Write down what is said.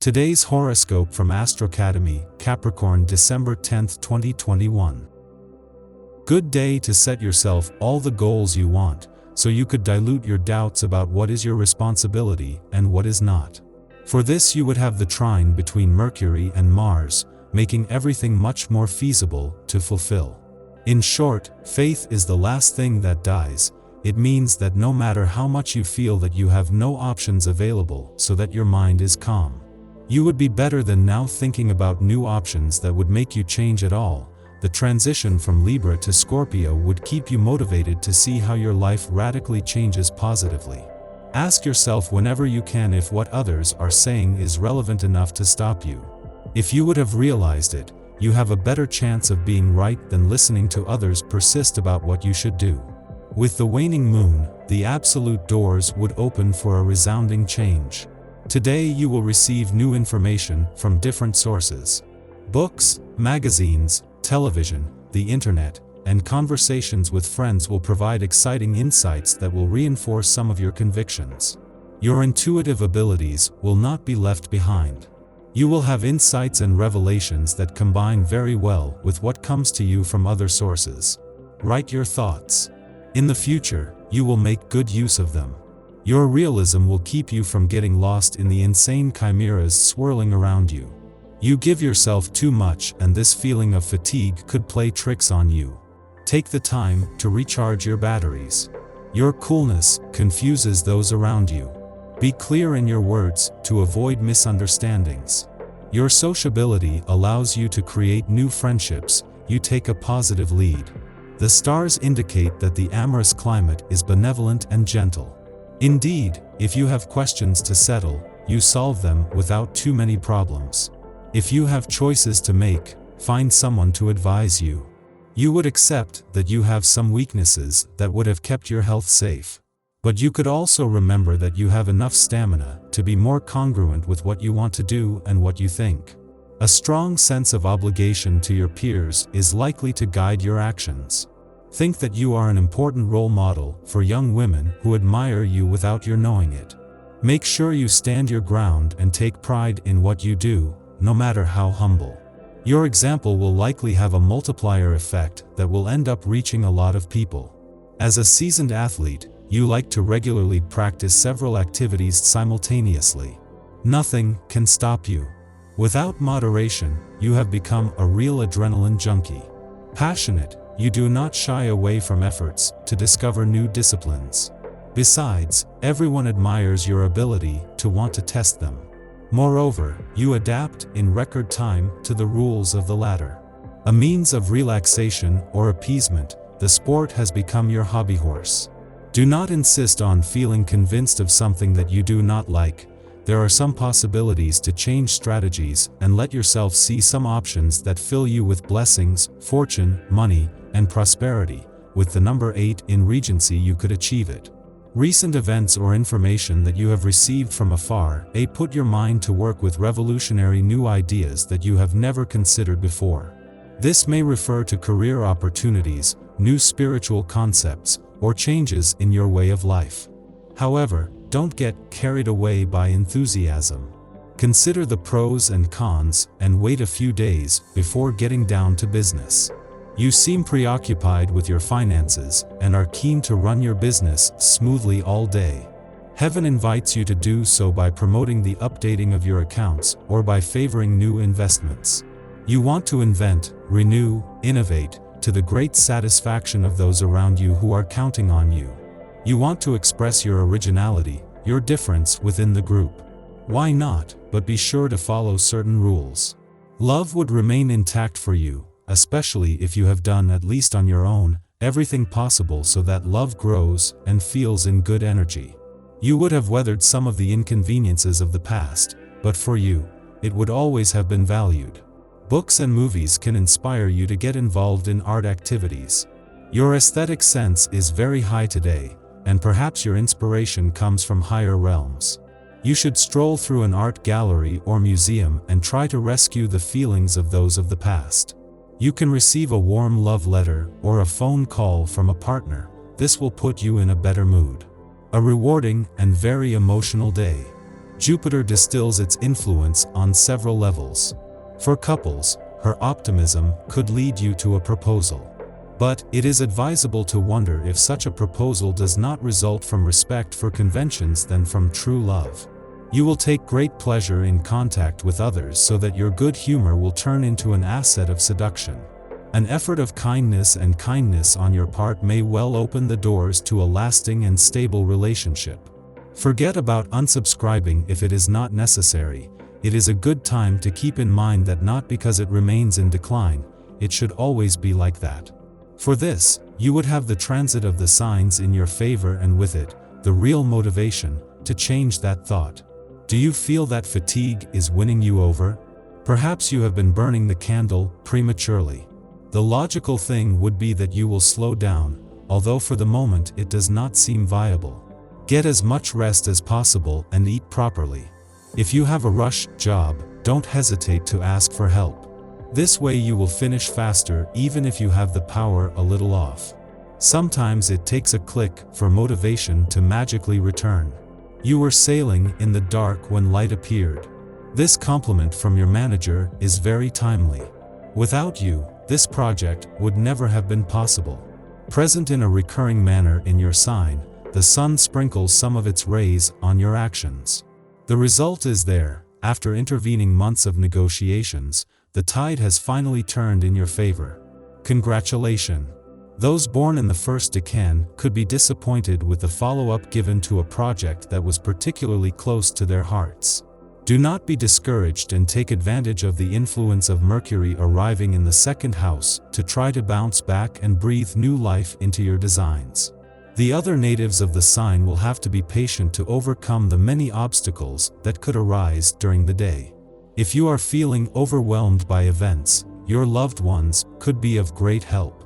Today's horoscope from Astrocademy, Capricorn December 10, 2021. Good day to set yourself all the goals you want, so you could dilute your doubts about what is your responsibility and what is not. For this you would have the trine between Mercury and Mars, making everything much more feasible to fulfill. In short, faith is the last thing that dies. It means that no matter how much you feel that you have no options available, so that your mind is calm. You would be better than now thinking about new options that would make you change at all. The transition from Libra to Scorpio would keep you motivated to see how your life radically changes positively. Ask yourself whenever you can if what others are saying is relevant enough to stop you. If you would have realized it, you have a better chance of being right than listening to others persist about what you should do. With the waning moon, the absolute doors would open for a resounding change. Today you will receive new information from different sources. Books, magazines, television, the internet, and conversations with friends will provide exciting insights that will reinforce some of your convictions. Your intuitive abilities will not be left behind. You will have insights and revelations that combine very well with what comes to you from other sources. Write your thoughts. In the future, you will make good use of them. Your realism will keep you from getting lost in the insane chimeras swirling around you. You give yourself too much, and this feeling of fatigue could play tricks on you. Take the time to recharge your batteries. Your coolness confuses those around you. Be clear in your words to avoid misunderstandings. Your sociability allows you to create new friendships. You take a positive lead. The stars indicate that the amorous climate is benevolent and gentle. Indeed, if you have questions to settle, you solve them without too many problems. If you have choices to make, find someone to advise you. You would accept that you have some weaknesses that would have kept your health safe. But you could also remember that you have enough stamina to be more congruent with what you want to do and what you think. A strong sense of obligation to your peers is likely to guide your actions. Think that you are an important role model for young women who admire you without your knowing it. Make sure you stand your ground and take pride in what you do, no matter how humble. Your example will likely have a multiplier effect that will end up reaching a lot of people. As a seasoned athlete, you like to regularly practice several activities simultaneously. Nothing can stop you. Without moderation, you have become a real adrenaline junkie. Passionate, you do not shy away from efforts to discover new disciplines. Besides, everyone admires your ability to want to test them. Moreover, you adapt in record time to the rules of the ladder. A means of relaxation or appeasement, the sport has become your hobby horse. Do not insist on feeling convinced of something that you do not like. There are some possibilities to change strategies and let yourself see some options that fill you with blessings, fortune, money, and prosperity. With the number 8 in Regency, you could achieve it. Recent events or information that you have received from afar, put your mind to work with revolutionary new ideas that you have never considered before. This may refer to career opportunities, new spiritual concepts, or changes in your way of life. However, don't get carried away by enthusiasm. Consider the pros and cons and wait a few days before getting down to business. You seem preoccupied with your finances and are keen to run your business smoothly all day. Heaven invites you to do so by promoting the updating of your accounts or by favoring new investments. You want to invent, renew, innovate, to the great satisfaction of those around you who are counting on you. You want to express your originality, your difference within the group. Why not, but be sure to follow certain rules. Love would remain intact for you, especially if you have done, at least on your own, everything possible so that love grows and feels in good energy. You would have weathered some of the inconveniences of the past, but for you, it would always have been valued. Books and movies can inspire you to get involved in art activities. Your aesthetic sense is very high today, and perhaps your inspiration comes from higher realms. You should stroll through an art gallery or museum and try to rescue the feelings of those of the past. You can receive a warm love letter or a phone call from a partner. This will put you in a better mood. A rewarding and very emotional day. Jupiter distills its influence on several levels. For couples, her optimism could lead you to a proposal. But it is advisable to wonder if such a proposal does not result from respect for conventions than from true love. You will take great pleasure in contact with others so that your good humor will turn into an asset of seduction. An effort of kindness on your part may well open the doors to a lasting and stable relationship. Forget about unsubscribing if it is not necessary. It is a good time to keep in mind that not because it remains in decline, it should always be like that. For this, you would have the transit of the signs in your favor and with it, the real motivation to change that thought. Do you feel that fatigue is winning you over? Perhaps you have been burning the candle prematurely. The logical thing would be that you will slow down, although for the moment it does not seem viable. Get as much rest as possible and eat properly. If you have a rush job, don't hesitate to ask for help. This way you will finish faster even if you have the power a little off. Sometimes it takes a click for motivation to magically return. You were sailing in the dark when light appeared. This compliment from your manager is very timely. Without you, this project would never have been possible. Present in a recurring manner in your sign, the sun sprinkles some of its rays on your actions. The result is there. After intervening months of negotiations, the tide has finally turned in your favor. Congratulations! Those born in the first decan could be disappointed with the follow-up given to a project that was particularly close to their hearts. Do not be discouraged and take advantage of the influence of Mercury arriving in the second house to try to bounce back and breathe new life into your designs. The other natives of the sign will have to be patient to overcome the many obstacles that could arise during the day. If you are feeling overwhelmed by events, your loved ones could be of great help.